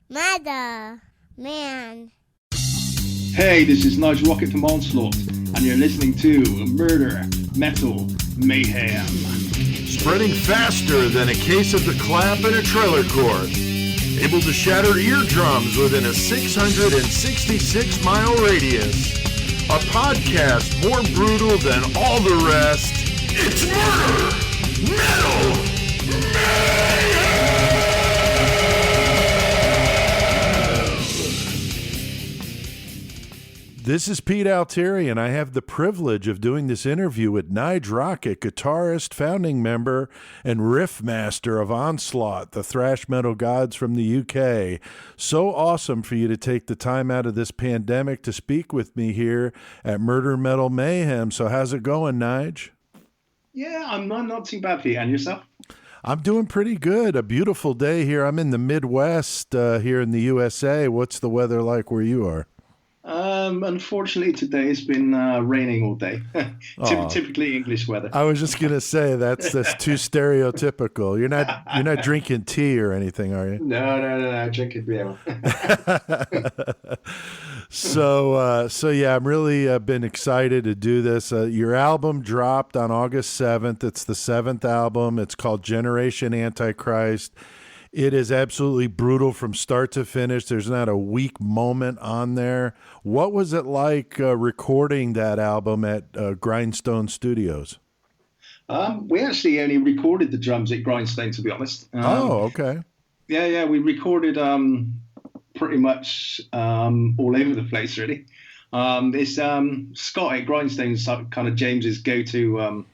Mother, man. Hey, this is Nige Rockett from Onslaught, and you're listening to Murder, Metal, Mayhem. Spreading faster than a case of the clap in a trailer court. Able to shatter eardrums within a 666-mile radius. A podcast more brutal than all the rest. It's Murder, Metal, Mayhem! This is Pete Altieri, and I have the privilege of doing this interview with Nige Rockett, guitarist, founding member, and riff master of Onslaught, the thrash metal gods from the UK. So awesome for you to take the time out of this pandemic to speak with me here at Murder, Metal, Mayhem. So how's it going, Nige? Yeah, I'm not too bad, Pete. And yourself? I'm doing pretty good. A beautiful day here. I'm in the Midwest here in the USA. What's the weather like where you are? Unfortunately, today it's been raining all day. Typically English weather. I was just gonna say that's too stereotypical. You're not drinking tea or anything, are you? No. Drinking beer. So yeah, I'm really been excited to do this. Your album dropped on August 7th. It's the 7th album. It's called Generation Antichrist. It is absolutely brutal from start to finish. There's not a weak moment on there. What was it like recording that album at Grindstone Studios? We actually only recorded the drums at Grindstone, to be honest. Okay. Yeah. We recorded pretty much all over the place, really. It's Scott at Grindstone's kind of James's go-to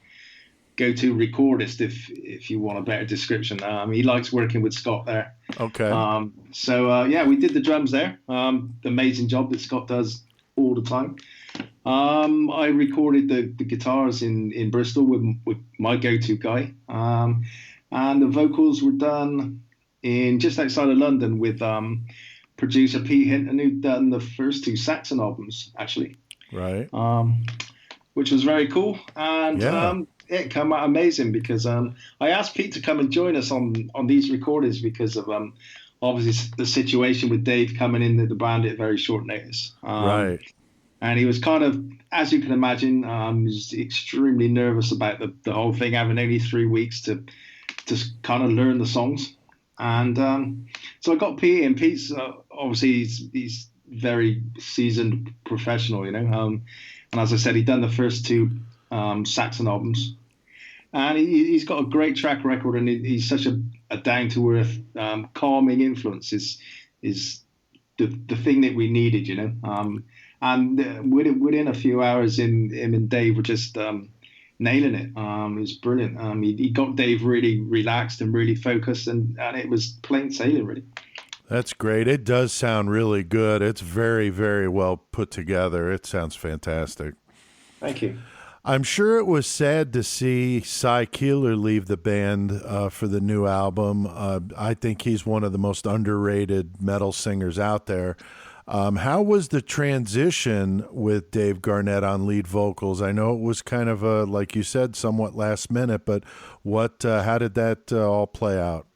recordist, if you want a better description. He likes working with Scott there. Okay. So we did the drums there. Amazing job that Scott does all the time. I recorded the guitars in Bristol with my go-to guy. And the vocals were done in just outside of London with producer Pete Hinton, who'd done the first two Saxon albums, actually. Right. Which was very cool. And yeah. It came out amazing because I asked Pete to come and join us on these recordings because of obviously the situation with Dave coming into the band at very short notice. Right. And he was kind of, as you can imagine, he was extremely nervous about the whole thing, having only 3 weeks to kind of learn the songs. And so I got Pete, and Pete's obviously he's very seasoned professional, you know. And as I said, he'd done the first two Saxon albums, and he's got a great track record, and he's such a down-to-earth, calming influence is the thing that we needed, you know. And within a few hours, him and Dave were just nailing it. It was brilliant. He got Dave really relaxed and really focused, and it was plain sailing, really. That's great. It does sound really good. It's very, very well put together. It sounds fantastic. Thank you. I'm sure it was sad to see Cy Keeler leave the band for the new album. I think he's one of the most underrated metal singers out there. How was the transition with Dave Garnett on lead vocals? I know it was kind of like you said, somewhat last minute, but how did that all play out?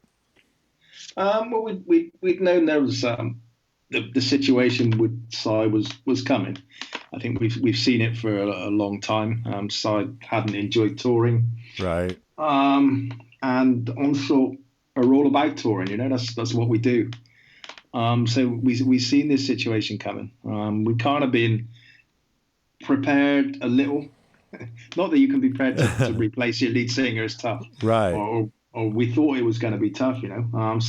Well, we'd known there was the situation with Cy was coming. I think we've seen it for a long time. Cy hadn't enjoyed touring, right? And Onslaught are all about touring. You know, that's what we do. So we've seen this situation coming. We kind of been prepared a little. Not that you can be prepared to replace your lead singer is tough, right? Or we thought it was going to be tough, you know.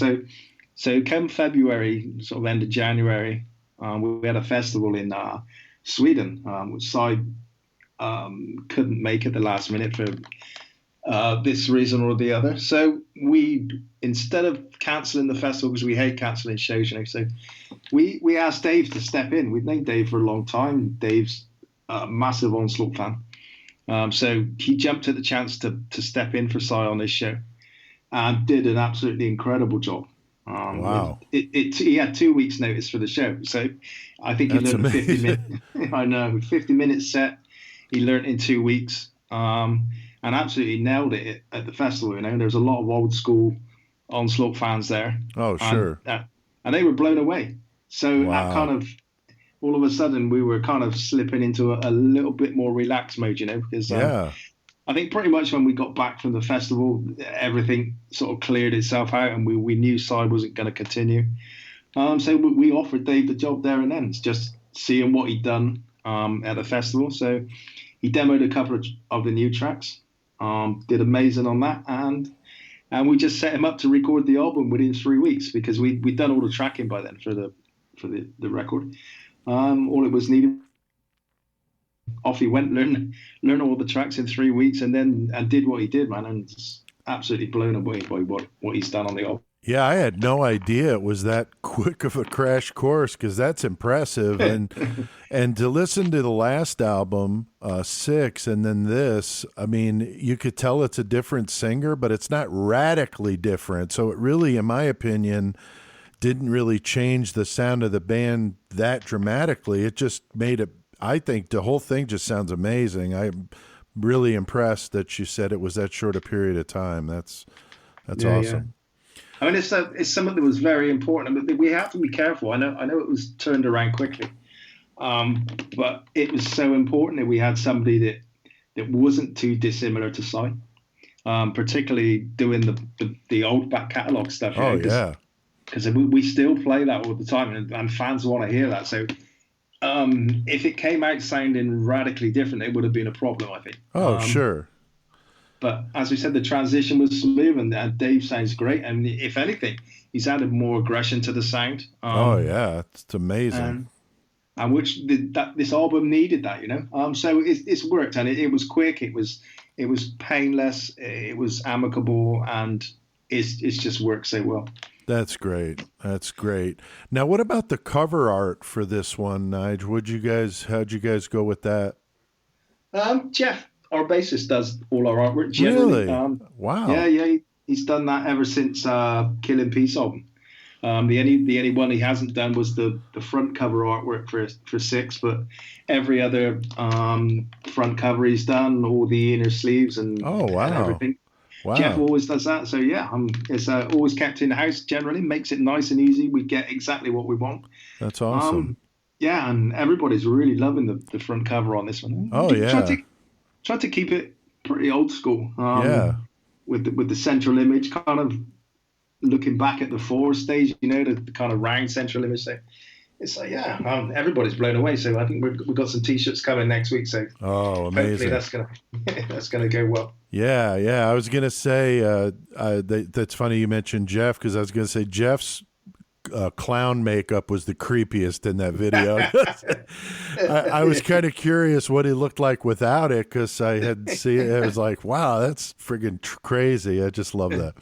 So come February, sort of end of January, we had a festival in Sweden, which Cy couldn't make at the last minute for this reason or the other. So instead of cancelling the festival, because we hate cancelling shows, you know, so we asked Dave to step in. We've known Dave for a long time. Dave's a massive Onslaught fan. So he jumped at the chance to step in for Cy on this show and did an absolutely incredible job. Wow. He had 2 weeks notice for the show. So I think he learned a 50-minute set. He learned in 2 weeks and absolutely nailed it at the festival. You know, there's a lot of old school Onslaught fans there. Oh, sure. and they were blown away. So that kind Wow. of, all of a sudden, we were kind of slipping into a little bit more relaxed mode, because Yeah. I think pretty much when we got back from the festival, everything sort of cleared itself out, and we knew Cy wasn't going to continue. So we offered Dave the job there and then, just seeing what he'd done at the festival. So he demoed a couple of the new tracks, did amazing on that, and we just set him up to record the album within 3 weeks, because we'd done all the tracking by then for the record. All it was needed, off he went, learn all the tracks in 3 weeks, and did what he did, man, and just absolutely blown away by what he's done on the album. Yeah, I had no idea it was that quick of a crash course, because that's impressive. And to listen to the last album, 6, and then this, I mean, you could tell it's a different singer, but it's not radically different. So it really, in my opinion, didn't really change the sound of the band that dramatically. It just made it, I think the whole thing just sounds amazing. I'm really impressed that you said it was that short a period of time. That's Yeah, awesome. I mean, it's something that was very important, but we have to be careful. I know it was turned around quickly, but it was so important that we had somebody that wasn't too dissimilar to Cy, particularly doing the old back catalogue stuff. Oh, yeah. Because we still play that all the time, and fans want to hear that. So if it came out sounding radically different, it would have been a problem, I think. Oh, sure. But as we said, the transition was smooth, and Dave sounds great. And if anything, he's added more aggression to the sound. Oh, yeah. It's amazing. And which this album needed that, So it's worked, and it was quick. It was painless. It was amicable, and it's just worked so well. That's great. That's great. Now, what about the cover art for this one, Nige? How'd you guys go with that? Jeff, our bassist, does all our artwork generally. Really? Wow. Yeah. He's done that ever since Kill in Peace album. The only one he hasn't done was the front cover artwork for 6, but every other front cover he's done, all the inner sleeves and everything. Wow. Jeff always does that. So yeah, it's always kept in house generally, makes it nice and easy. We get exactly what we want. That's awesome. Yeah, and everybody's really loving the front cover on this one. Oh, yeah. Tried to keep it pretty old school. Yeah. With the central image kind of looking back at the 4 stage, the kind of round central image. So it's like, everybody's blown away. So I think we've got some T-shirts coming next week. So amazing. Hopefully that's gonna go well. Yeah. I was gonna say that's funny you mentioned Jeff, because I was gonna say Jeff's clown makeup was the creepiest in that video. I was kind of curious what he looked like without it, because I had seen it. I was like, wow, that's friggin' crazy. I just love that.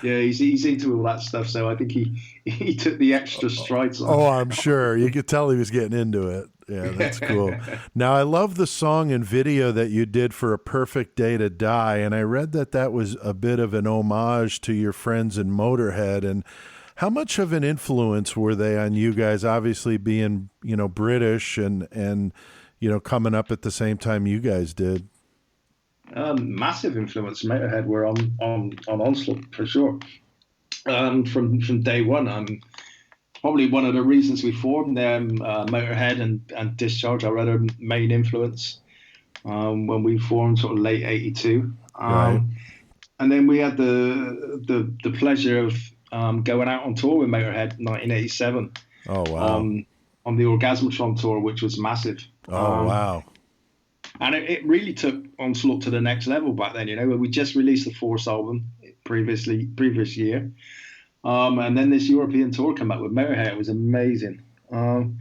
Yeah, he's into all that stuff, so I think he took the extra strides on. Oh, I'm sure. You could tell he was getting into it. Yeah, that's cool. Now, I love the song and video that you did for A Perfect Day to Die, and I read that was a bit of an homage to your friends in Motorhead. And how much of an influence were they on you guys, obviously being, British and coming up at the same time you guys did? Massive influence. Motorhead were on Onslaught for sure. From day one. Probably one of the reasons we formed them, Motorhead and Discharge, our other main influence when we formed sort of late '82. Right. And then we had the pleasure of going out on tour with Motorhead in 1987. Oh wow! On the Orgasmatron tour, which was massive. Oh wow! And it really took Onslaught to the next level back then. We just released the Force album previous year. And then this European tour came out with Motorhead. It was amazing. And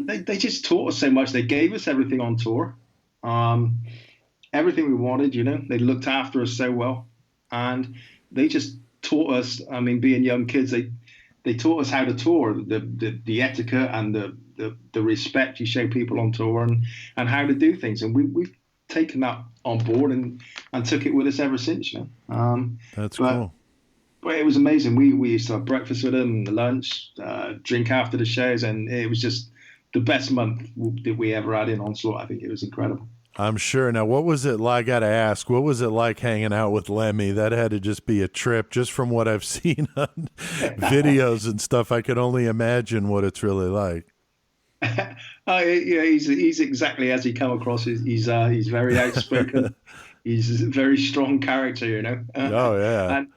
they just taught us so much. They gave us everything on tour. Everything we wanted, They looked after us so well. And they just taught us, being young kids, they taught us how to tour, the etiquette and the respect you show people on tour and how to do things. And we've taken that on board and took it with us ever since. That's cool. But it was amazing. We used to have breakfast with them, lunch, drink after the shows, and it was just the best month that we ever had in Onslaught. I think it was incredible. I'm sure. Now, what was it like? I got to ask, what was it like hanging out with Lemmy? That had to just be a trip. Just from what I've seen on videos and stuff, I could only imagine what it's really like. Yeah, he's exactly as he come across. He's very outspoken. He's a very strong character, you know. Oh, yeah. And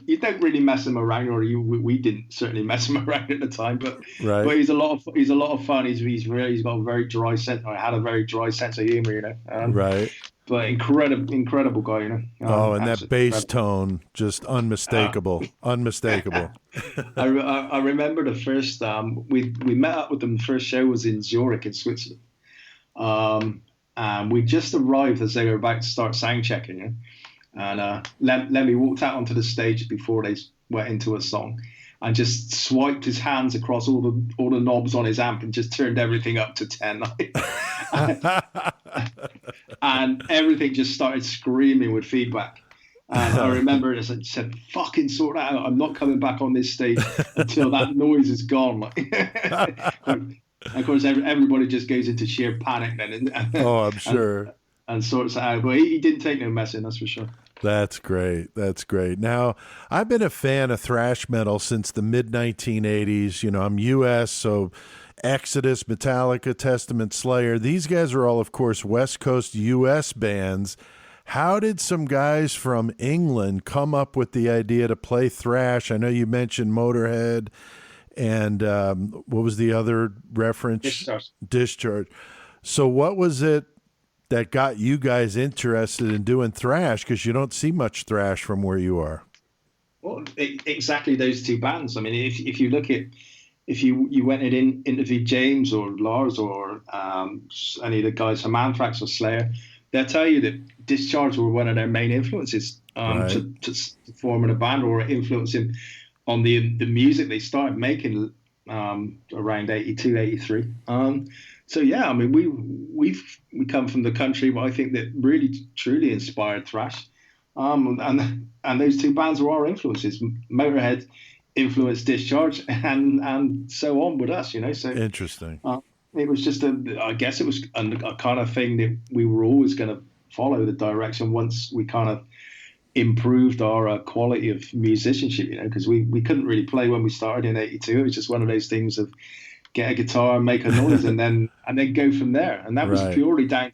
you don't really mess him around, or we didn't certainly mess him around at the time. But Right. he's a lot of fun. He's got a very dry sense. I had a very dry sense of humor, you know. Right. But incredible guy, you know. Oh, and that bass incredible. tone, just unmistakable. Unmistakable. I remember the first we met up with them. The first show was in Zurich in Switzerland. And we just arrived as they were about to start sound checking, you know? And Lemmy walked out onto the stage before they went into a song, and just swiped his hands across all the knobs on his amp and just turned everything up to 10. And everything just started screaming with feedback. And I remember it said, "Fucking sort that out. I'm not coming back on this stage until that noise is gone." And of course, everybody just goes into sheer panic then. Oh, I'm sure. And sorts it out. But he didn't take no messing, that's for sure. That's great. That's great. Now, I've been a fan of thrash metal since the mid 1980s. You know, I'm U.S., so Exodus, Metallica, Testament, Slayer. These guys are all, of course, West Coast U.S. bands. How did some guys from England come up with the idea to play thrash? I know you mentioned Motorhead, and what was the other reference? Discharge. So what was it that got you guys interested in doing thrash? Because you don't see much thrash from where you are. Well, exactly those two bands. I mean, if you look at, if you went and interviewed James or Lars or any of the guys from Anthrax or Slayer, they'll tell you that Discharge were one of their main influences to forming a band, or influencing on the music they started making around 82, 83. So yeah, I mean, we come from the country, but I think that really truly inspired thrash, and those two bands were our influences. Motorhead influenced Discharge, and so on with us, you know. So interesting. It was just I guess it was a kind of thing that we were always going to follow the direction once we kind of improved our quality of musicianship, you know, because we couldn't really play when we started in 82. It was just one of those things of get a guitar, make a noise, and then go from there. And that was purely down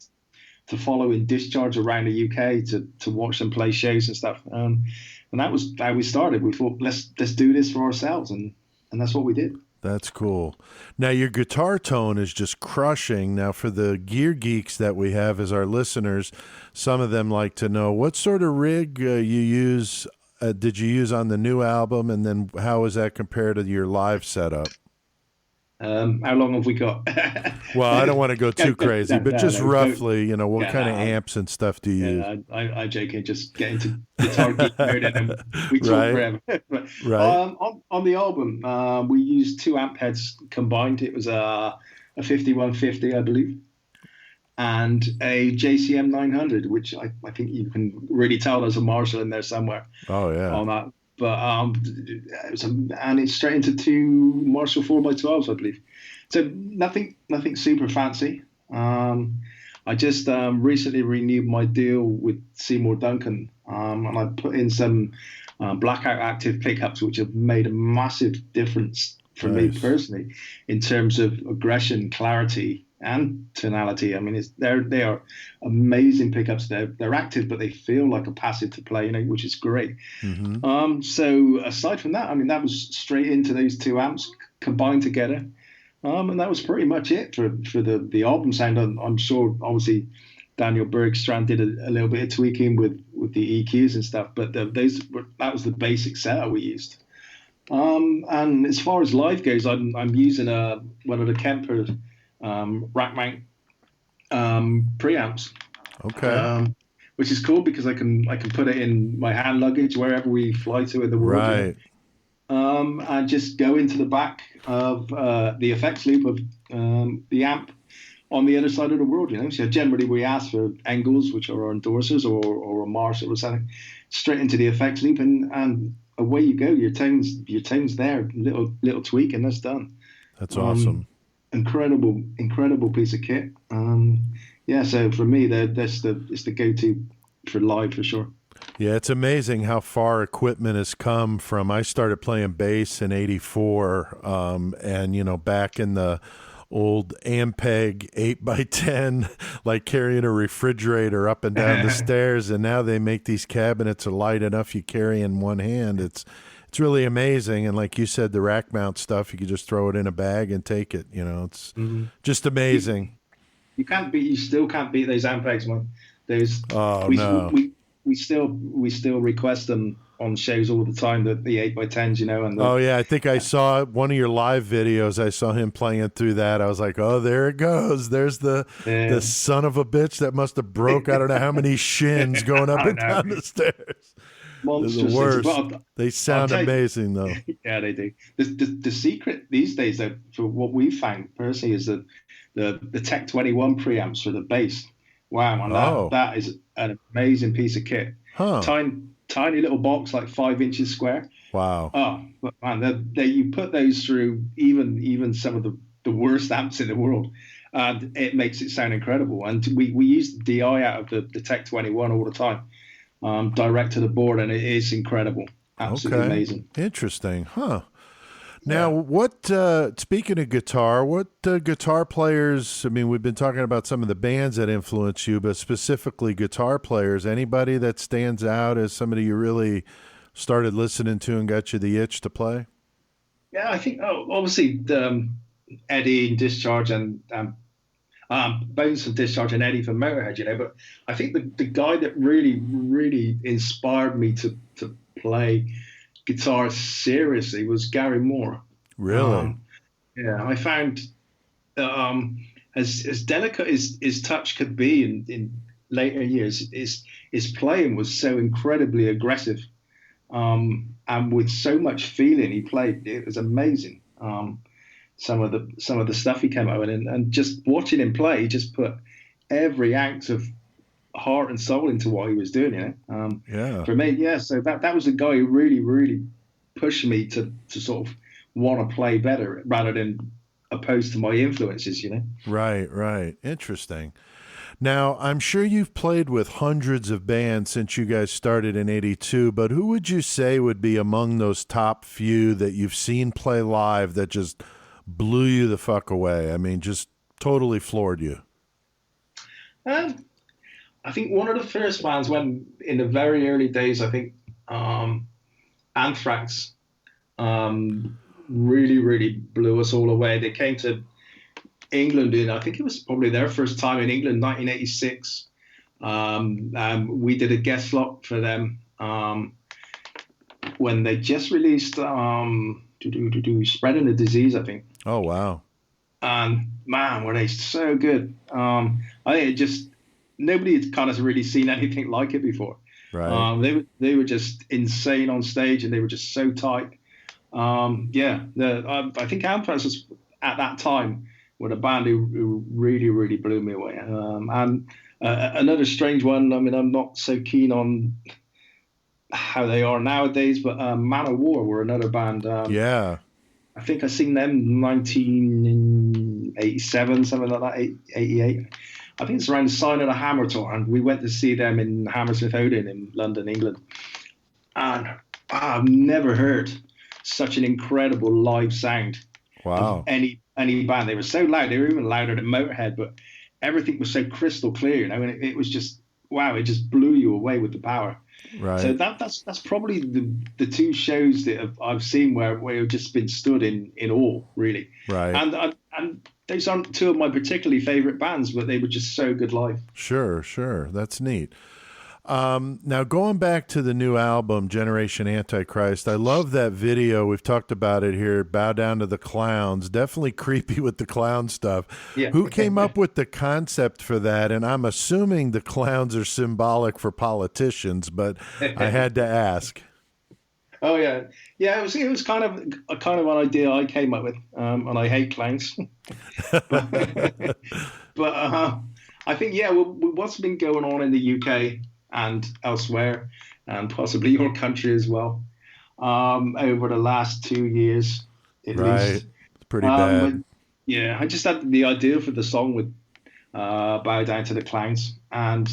to following Discharge around the UK, to watch them play shows and stuff. And that was how we started. We thought, let's do this for ourselves, and that's what we did. That's cool. Now, your guitar tone is just crushing. Now, for the gear geeks that we have as our listeners, some of them like to know what sort of rig you use. Did you use on the new album, and then how is that compared to your live setup? How long have we got? Well, I don't want to go too crazy, but just roughly, you know, what kind of amps and stuff do you use? I'm joking. Just get into guitar geek mode, and then we talk forever. But, on the album, we used two amp heads combined. It was a 5150, I believe, and a JCM 900, which I think you can really tell there's a Marshall in there somewhere. Oh yeah. On that. But and it's straight into two Marshall 4x12s, I believe. So nothing super fancy. I just recently renewed my deal with Seymour Duncan, and I put in some Blackout Active pickups, which have made a massive difference for me personally in terms of aggression, clarity, and tonality. I mean, they are amazing pickups. They're active, but they feel like a passive to play, you know, which is great. Mm-hmm. So aside from that, I mean, that was straight into those two amps combined together, and that was pretty much it for the album sound. I'm sure, obviously, Daniel Bergstrand did a little bit of tweaking with the EQs and stuff, but that was the basic setup we used. And as far as live goes, I'm using one of the Kemper rack mount preamps. Okay. Which is cool because I can put it in my hand luggage wherever we fly to in the world. Right. And just go into the back of the effects loop of the amp on the other side of the world, you know. So generally we ask for Engels, which are our endorsers, or a Marshall or something, straight into the effects loop, and away you go. Your tone's there, little tweak, and that's done. That's awesome. Incredible piece of kit. yeah, so for me, it's the go-to for live for sure. Yeah, it's amazing how far equipment has come from. I started playing bass in '84, and back in the old Ampeg 8x10, like carrying a refrigerator up and down the stairs, and now they make these cabinets are light enough you carry in one hand. It's really amazing, and like you said, the rack mount stuff, you can just throw it in a bag and take it. It's just amazing. You still can't beat those Ampegs, man. Those no. We still request them on shows all the time. The 8x10s, and oh yeah, I think I saw one of your live videos. I saw him playing through that. I was like, oh, there it goes. There's the son of a bitch that must have broke I don't know how many shins going up and down the stairs. Monsters. They're the worst. Well, they sound amazing though. Yeah, they do. The secret these days, though, for what we found personally, is the Tech 21 preamps for the bass. Wow, man, that is an amazing piece of kit. Huh. Tiny little box, like 5 inches square. Wow. Oh, but man, you put those through even some of the worst amps in the world, and it makes it sound incredible. And we use the DI out of the Tech 21 all the time, direct to the board, and it is incredible. Absolutely amazing. Interesting, huh? Now, what, speaking of guitar, what guitar players, I mean, we've been talking about some of the bands that influence you, but specifically guitar players, anybody that stands out as somebody you really started listening to and got you the itch to play? Yeah, I think, obviously, Eddie and Discharge and Bones from Discharge and Eddie from Motorhead, but I think the guy that really, really inspired me to play guitar seriously was Gary Moore. Really? Yeah, I found as delicate as his touch could be in later years, his playing was so incredibly aggressive, and with so much feeling he played. It was amazing. Some of the stuff he came out with, and just watching him play, he just put every ounce of heart and soul into what he was doing. For me, so that was the guy who really, really pushed me to sort of want to play better rather than opposed to my influences. Right. Interesting. Now, I'm sure you've played with hundreds of bands since you guys started in '82, but who would you say would be among those top few that you've seen play live that just blew you the fuck away? I mean, just totally floored you. I think one of the first bands, when in the very early days, I think Anthrax really, really blew us all away. They came to England I think it was probably their first time in England, 1986. We did a guest slot for them when they just released Spreading the Disease, I think. Oh, wow. And man, were they so good. I think it just, nobody had kind of really seen anything like it before. Right. They were just insane on stage, and they were just so tight. I think Anthrax was at that time were the band who really, really blew me away. And another strange one. I mean, I'm not so keen on how they are nowadays, but Man of War were another band. I think I seen them 1987, something like that, 88. I think it's around the Sign of the Hammer tour, and we went to see them in Hammersmith Odeon in London, England. And I've never heard such an incredible live sound of any band. They were so loud. They were even louder than Motorhead, but everything was so crystal clear, and it was just, wow, it just blew you away with the power. Right. So that's probably the two shows that I've seen where I've just been stood in awe, really. Right. And those aren't two of my particularly favorite bands, but they were just so good live. Sure. That's neat. Now, going back to the new album, Generation Antichrist, I love that video. We've talked about it here. Bow Down to the Clowns. Definitely creepy with the clown stuff. Yeah. Who came up with the concept for that? And I'm assuming the clowns are symbolic for politicians, but I had to ask. Oh yeah. It was kind of an idea I came up with, and I hate clowns. but I think what's been going on in the UK and elsewhere, and possibly your country as well, over the last 2 years at least. It's pretty bad. But, I just had the idea for the song with bow down to the clowns. And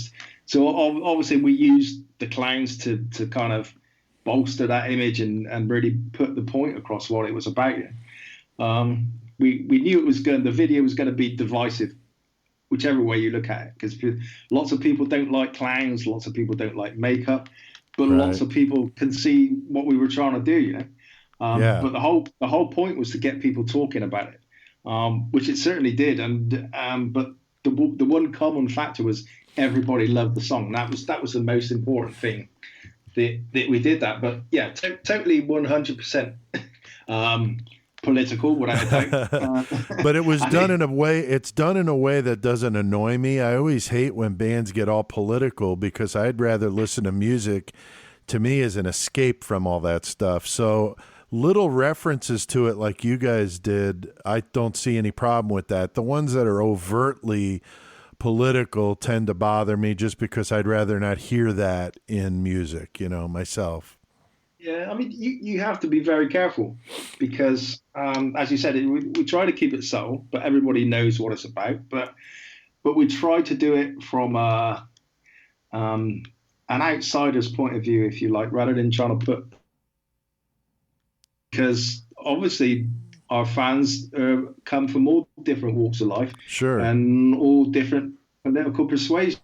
so obviously we used the clowns to kind of bolster that image and really put the point across what it was about. We knew the video was going to be divisive, whichever way you look at it, because lots of people don't like clowns, lots of people don't like makeup, but lots of people can see what we were trying to do. But the whole point was to get people talking about it, which it certainly did. And but the one common factor was everybody loved the song. That was the most important thing that we did that. But yeah, totally 100% political, without a doubt. But it was done in a way. It's done in a way that doesn't annoy me. I always hate when bands get all political because I'd rather listen to music. To me, as an escape from all that stuff. So little references to it, like you guys did, I don't see any problem with that. The ones that are overtly political tend to bother me just because I'd rather not hear that in music, myself. Yeah, I mean, you have to be very careful because, as you said, we try to keep it subtle, but everybody knows what it's about. But we try to do it from an outsider's point of view, if you like, rather than trying to put, because obviously our fans come from all different walks of life, sure, and all different political persuasions.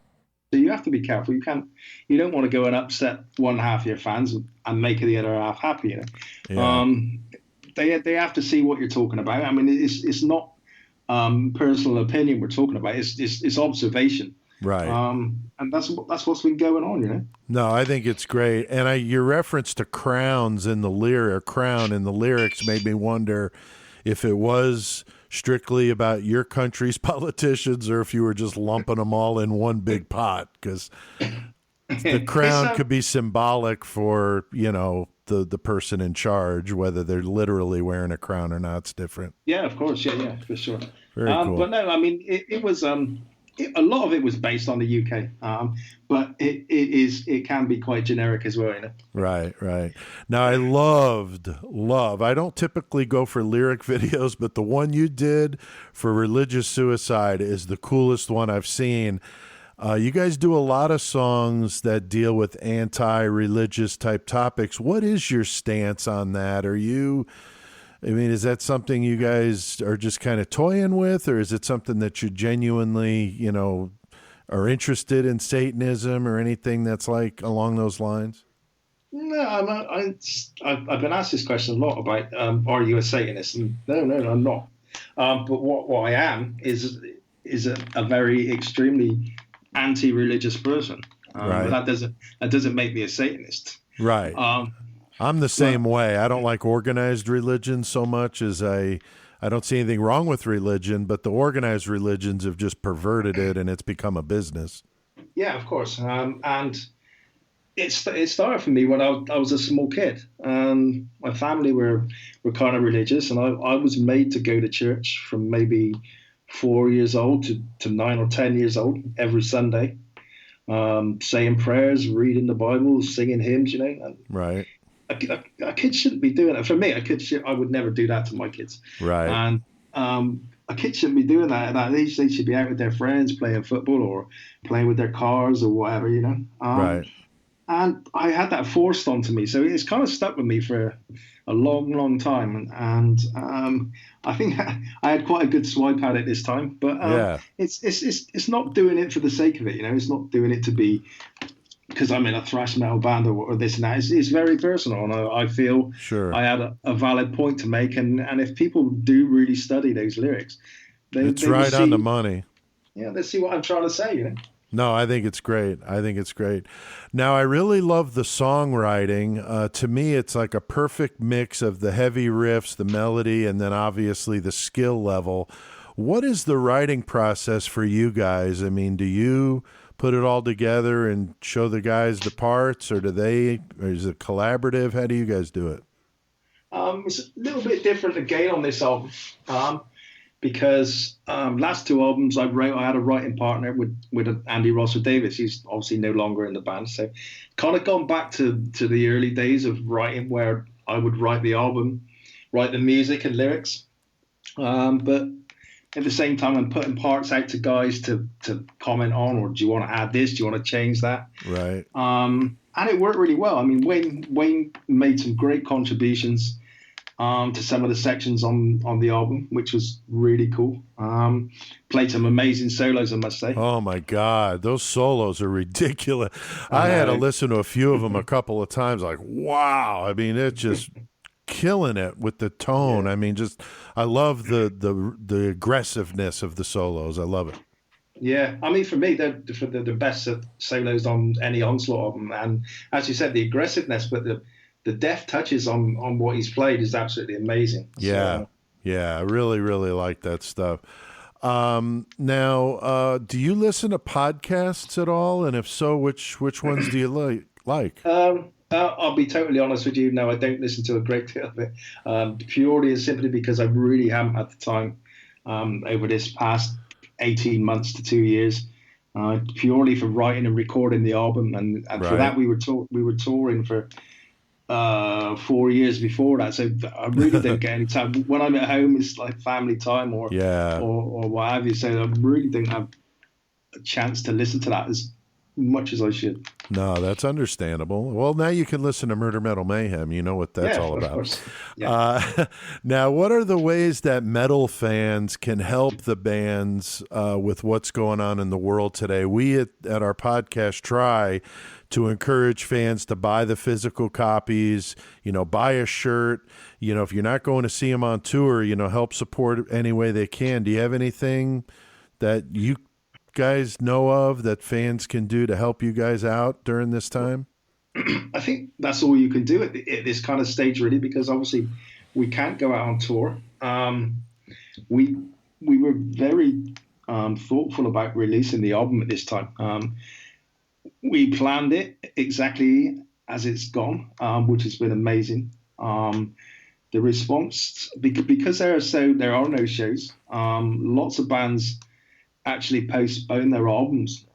So you have to be careful. You don't want to go and upset one half of your fans and make the other half happy. Yeah. They have to see what you're talking about. I mean, it's not personal opinion we're talking about. It's observation. Right. And that's what's been going on. No, I think it's great. And your reference to crowns in the crown in the lyrics made me wonder if it was strictly about your country's politicians or if you were just lumping them all in one big pot, because the crown could be symbolic for, the person in charge, whether they're literally wearing a crown or not. It's different. Yeah, of course. Yeah, for sure. Very cool. But no, I mean, it was, a lot of it was based on the UK, but it can be quite generic as well. Right. Now I love. I don't typically go for lyric videos, but the one you did for religious suicide is the coolest one I've seen. You guys do a lot of songs that deal with anti-religious type topics. What is your stance on that? Is that something you guys are just kind of toying with, or is it something that you genuinely, are interested in Satanism or anything that's like along those lines? No, I've been asked this question a lot about, are you a Satanist? And no, I'm not. But what I am is a very extremely anti-religious person. Right. But that doesn't make me a Satanist. Right. I'm the same way. I don't like organized religion so much as I don't see anything wrong with religion, but the organized religions have just perverted it and it's become a business. Yeah, of course. And it started for me when I was a small kid. My family were kind of religious, and I was made to go to church from maybe 4 years old to 9 or 10 years old every Sunday, saying prayers, reading the Bible, singing hymns, Right. A kid shouldn't be doing that. For me, I would never do that to my kids. Right. And a kid shouldn't be doing that at that age. They should be out with their friends playing football or playing with their cars or whatever, Right. And I had that forced onto me, so it's kind of stuck with me for a long, long time. And I think I had quite a good swipe at it this time. But it's not doing it for the sake of it. It's not doing it to be, because I'm in a thrash metal band or this and that. It's very personal, and I feel sure I had a valid point to make. And if people do really study those lyrics, it's right on the money. Yeah, let's see what I'm trying to say. No, I think it's great. Now, I really love the songwriting. To me, it's like a perfect mix of the heavy riffs, the melody, and then obviously the skill level. What is the writing process for you guys? I mean, do you put it all together and show the guys the parts, or is it collaborative? How do you guys do it? It's a little bit different again on this album, because last two albums I had a writing partner with Andy Rossler Davis. He's obviously no longer in the band, so kind of gone back to the early days of writing, where I would write the album, write the music and lyrics. But at the same time, I'm putting parts out to guys to comment on, or do you want to add this? Do you want to change that? Right. And it worked really well. I mean, Wayne made some great contributions to some of the sections on the album, which was really cool. Played some amazing solos, I must say. Oh my God, those solos are ridiculous. I had to listen to a few of them a couple of times. Like, wow! I mean, it's just killing it with the tone. Yeah. I mean, just I love the aggressiveness of the solos. I love it. Yeah, I mean, for me, they're the best solos on any Onslaught album. And as you said, the aggressiveness, but the deft touches on what he's played is absolutely amazing. Yeah, So, yeah, I really, really like that stuff. Now, do you listen to podcasts at all? And if so, which ones do you like? I'll be totally honest with you. No, I don't listen to a great deal of it. Purely and simply because I really haven't had the time over this past 18 months to 2 years. Purely for writing and recording the album, and Right. for that we were touring for 4 years before that. So I really don't get any time. When I'm at home, it's like family time or what have you. So I really don't have a chance to listen to that as much as I should. No, that's understandable. Well, now you can listen to Murder Metal Mayhem. You know what that's all of about. course. Yeah. Now, what are the ways that metal fans can help the bands with what's going on in the world today? We at our podcast try to encourage fans to buy the physical copies, buy a shirt. If you're not going to see them on tour, help support any way they can. Do you have anything that you guys know of that fans can do to help you guys out during this time? I think that's all you can do at this kind of stage, really, because obviously we can't go out on tour. We were very thoughtful about releasing the album at this time. We planned it exactly as it's gone, which has been amazing. The response, because there are no shows. Lots of bands actually postpone their albums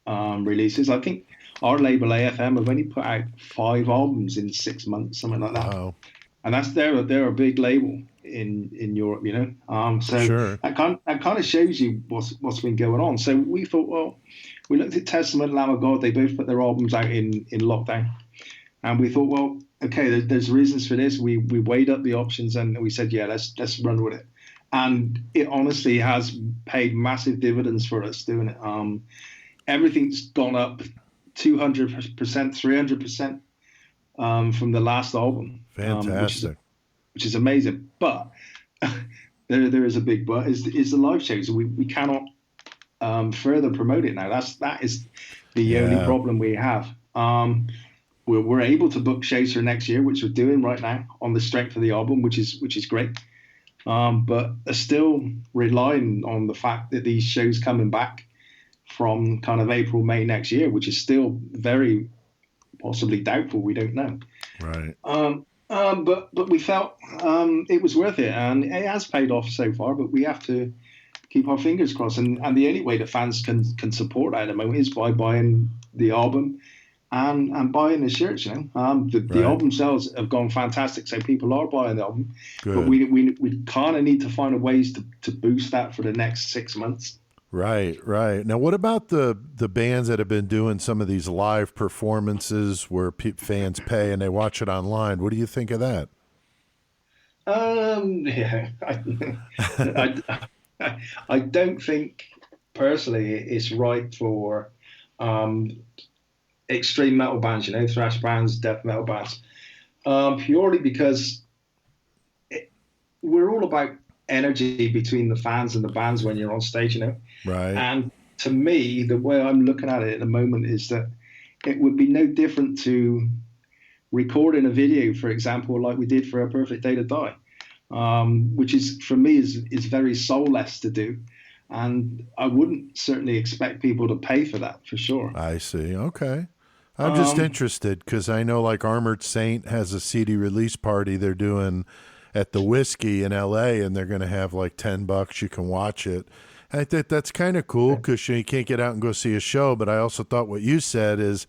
releases. I think our label AFM have only put out 5 albums in 6 months, something like that. Wow. And they're a big label in Europe, So Sure. that kind of shows you what's been going on. So we thought, well, we looked at Testament and Lamb of God. They both put their albums out in lockdown, and we thought, well, okay, there's reasons for this. We weighed up the options and we said, yeah, let's run with it. And it honestly has paid massive dividends for us doing it. Everything's gone up 200%, 300% from the last album. Fantastic. Which is amazing. But there is a big but, is the live shows. We cannot further promote it now. That is the only problem we have. We're able to book shows for next year, which we're doing right now on the strength of the album, which is great. But are still relying on the fact that these shows coming back from kind of April, May next year, which is still very possibly doubtful. We don't know. Right. But we felt it was worth it, and it has paid off so far. But we have to keep our fingers crossed, and the only way that fans can support that at the moment is by buying the album and buying the shirts. The album sales have gone fantastic, so people are buying the album. Good. But we kind of need to find ways to boost that for the next 6 months. Right. Now, what about the bands that have been doing some of these live performances where fans pay and they watch it online? What do you think of that? Yeah, I don't think personally it's right for extreme metal bands, thrash bands, death metal bands, purely because we're all about energy between the fans and the bands when you're on stage, Right. And to me, the way I'm looking at it at the moment is that it would be no different to recording a video, for example, like we did for A Perfect Day to Die, which is, for me, is very soulless to do. And I wouldn't certainly expect people to pay for that, for sure. I see. Okay. I'm just interested because I know like Armored Saint has a CD release party they're doing at the Whiskey in LA, and they're going to have like $10. You can watch it. I think that's kind of cool because you can't get out and go see a show. But I also thought what you said is,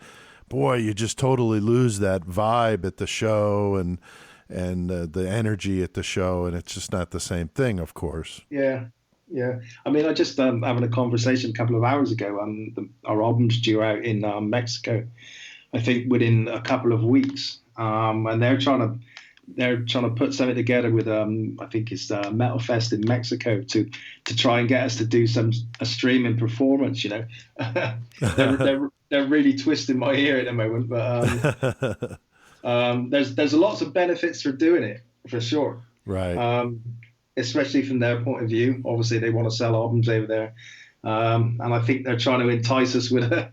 boy, you just totally lose that vibe at the show and the energy at the show, and it's just not the same thing, of course. Yeah. Yeah, I mean, I just having a conversation a couple of hours ago. Our album's due out in Mexico, I think within a couple of weeks. And they're trying to put something together with I think it's Metal Fest in Mexico to try and get us to do a streaming performance. You know, they're really twisting my ear at the moment, but there's lots of benefits for doing it for sure. Right. Especially from their point of view. Obviously, they want to sell albums over there, and I think they're trying to entice us with a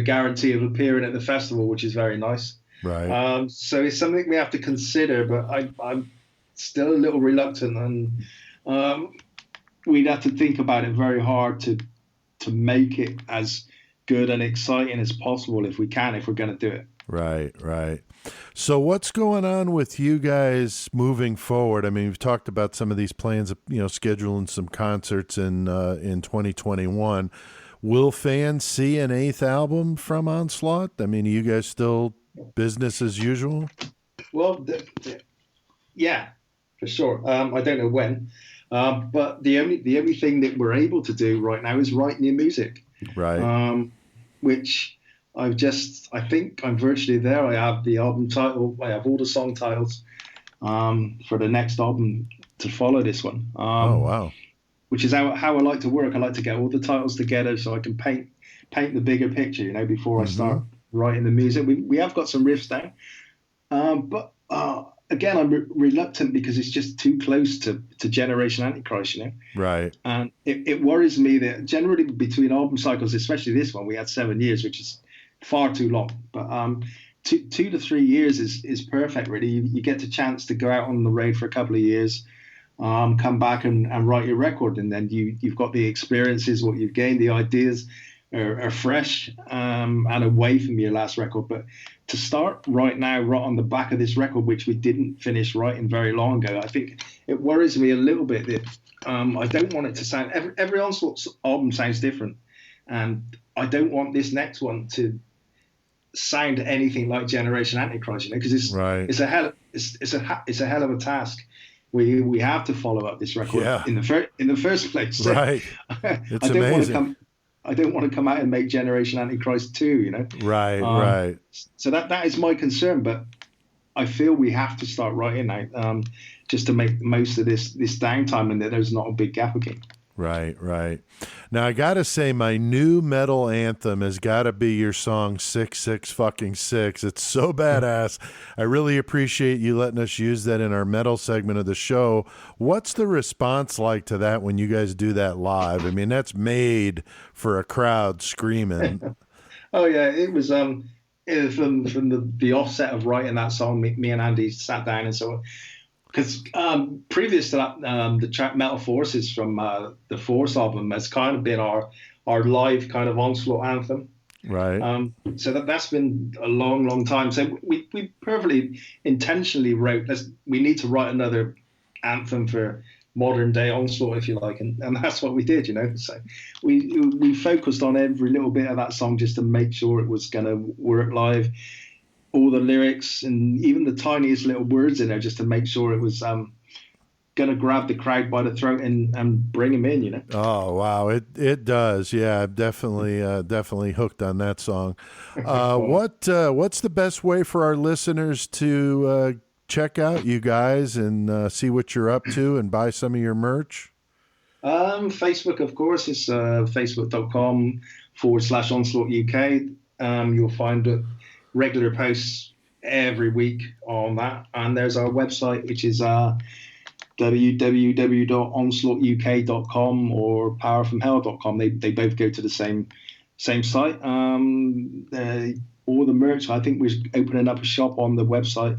guarantee of appearing at the festival, which is very nice. Right. So it's something we have to consider, but I'm still a little reluctant, and we'd have to think about it very hard to make it as good and exciting as possible if we're going to do it. Right, right. So what's going on with you guys moving forward? I mean, we've talked about some of these plans of, scheduling some concerts in 2021. Will fans see an eighth album from Onslaught? I mean, are you guys still business as usual? Well, yeah, for sure. I don't know when, but the only thing that we're able to do right now is write new music. Right. Which I think I'm virtually there. I have the album title. I have all the song titles for the next album to follow this one. Oh, wow. Which is how I like to work. I like to get all the titles together so I can paint the bigger picture, before I start writing the music. We have got some riffs down. But again, I'm reluctant because it's just too close to Generation Antichrist, Right. And it worries me that generally between album cycles, especially this one, we had 7 years, which is far too long. But 2 to 3 years is perfect, really. You get the chance to go out on the road for a couple of years, come back and write your record, and then you've got the experiences, what you've gained, the ideas are fresh and away from your last record. But to start right now, right on the back of this record, which we didn't finish writing very long ago, I think it worries me a little bit that I don't want it to sound, every Onslaught album sounds different, and I don't want this next one to sound anything like Generation Antichrist, because it's a hell of a task. We have to follow up this record in the first place. So right. It's amazing. I don't want to come out and make Generation Antichrist 2, Right, right. So that is my concern, but I feel we have to start writing now just to make the most of this downtime and that there's not a big gap again. Right, right. Now, I got to say, my new metal anthem has got to be your song 666. It's so badass. I really appreciate you letting us use that in our metal segment of the show. What's the response like to that when you guys do that live? I mean, that's made for a crowd screaming. Oh, yeah. It was from the offset of writing that song, me and Andy sat down and so on. Because previous to that, the track Metal Forces from the Force album has kind of been our live kind of Onslaught anthem. Right. So that's been a long, long time. So we perfectly intentionally wrote, we need to write another anthem for modern day Onslaught, if you like. And that's what we did, So we focused on every little bit of that song just to make sure it was going to work live. All the lyrics and even the tiniest little words in there just to make sure it was going to grab the crowd by the throat and bring them in, Oh, wow. It does. Yeah, I'm definitely hooked on that song. What's the best way for our listeners to check out you guys and see what you're up to and buy some of your merch? Facebook, of course, is facebook.com/Onslaught UK. You'll find regular posts every week on that, and there's our website, which is www.onslaughtuk.com or powerfromhell.com. They both go to the same site. All the merch, I think we're opening up a shop on the website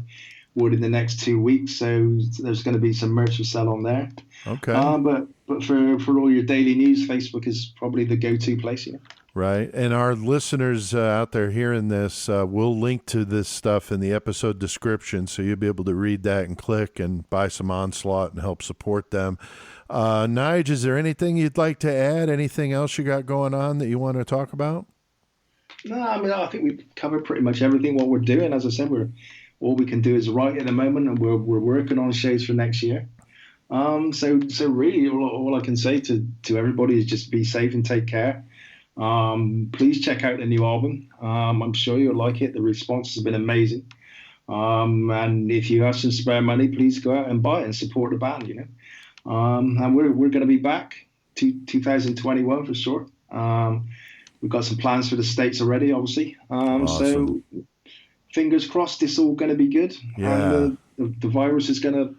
within the next 2 weeks, so there's going to be some merch to sell on there. Okay. But for all your daily news, Facebook is probably the go-to place. Right. And our listeners out there hearing this, we'll link to this stuff in the episode description, so you'll be able to read that and click and buy some Onslaught and help support them. Nige, is there anything you'd like to add? Anything else you got going on that you want to talk about? No, I mean, I think we've covered pretty much everything what we're doing. As I said, all we can do is write at the moment, and we're working on shows for next year. So really, all I can say to everybody is just be safe and take care. Please check out the new album. I'm sure you'll like it. The response has been amazing. And if you have some spare money, please go out and buy it and support the band. And we're going to be back to 2021 for sure. We've got some plans for the States already, obviously. Awesome. So fingers crossed, it's all going to be good, Yeah. and the virus is going to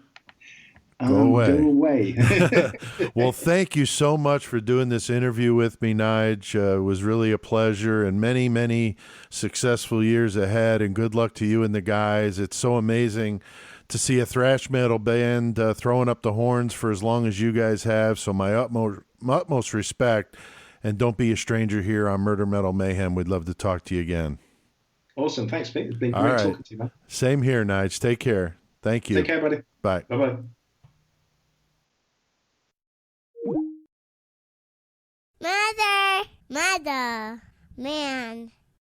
Go go away. away. Well, thank you so much for doing this interview with me, Nige. It was really a pleasure, and many, many successful years ahead, and good luck to you and the guys. It's so amazing to see a thrash metal band throwing up the horns for as long as you guys have. So my utmost respect, and don't be a stranger here on Murder Metal Mayhem. We'd love to talk to you again. Awesome, thanks, mate. It's been All great right. talking to you, man. Same here, Nige. Take care. Thank you. Take care, buddy. Bye. Bye bye. Mother, man.